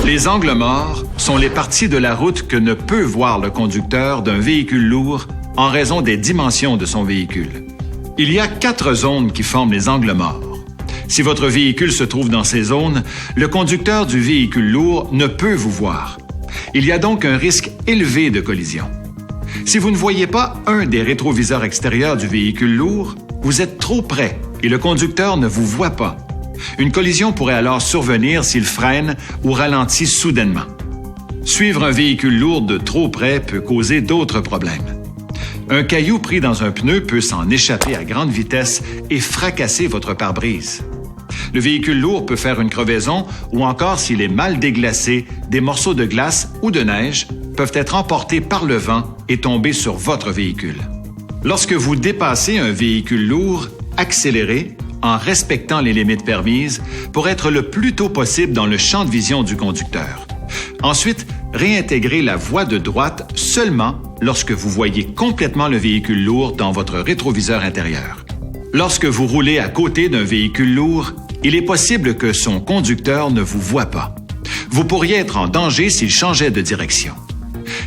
Les angles morts sont les parties de la route que ne peut voir le conducteur d'un véhicule lourd en raison des dimensions de son véhicule. Il y a 4 zones qui forment les angles morts. Si votre véhicule se trouve dans ces zones, le conducteur du véhicule lourd ne peut vous voir. Il y a donc un risque élevé de collision. Si vous ne voyez pas un des rétroviseurs extérieurs du véhicule lourd, vous êtes trop près et le conducteur ne vous voit pas. Une collision pourrait alors survenir s'il freine ou ralentit soudainement. Suivre un véhicule lourd de trop près peut causer d'autres problèmes. Un caillou pris dans un pneu peut s'en échapper à grande vitesse et fracasser votre pare-brise. Le véhicule lourd peut faire une crevaison ou encore, s'il est mal déglacé, des morceaux de glace ou de neige peuvent être emportés par le vent et tomber sur votre véhicule. Lorsque vous dépassez un véhicule lourd, accélérez en respectant les limites permises pour être le plus tôt possible dans le champ de vision du conducteur. Ensuite, réintégrez la voie de droite seulement lorsque vous voyez complètement le véhicule lourd dans votre rétroviseur intérieur. Lorsque vous roulez à côté d'un véhicule lourd, il est possible que son conducteur ne vous voie pas. Vous pourriez être en danger s'il changeait de direction.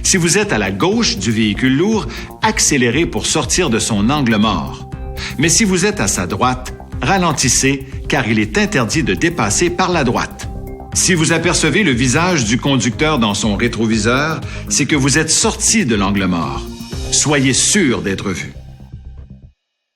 Si vous êtes à la gauche du véhicule lourd, accélérez pour sortir de son angle mort. Mais si vous êtes à sa droite, ralentissez car il est interdit de dépasser par la droite. Si vous apercevez le visage du conducteur dans son rétroviseur, c'est que vous êtes sorti de l'angle mort. Soyez sûr d'être vu.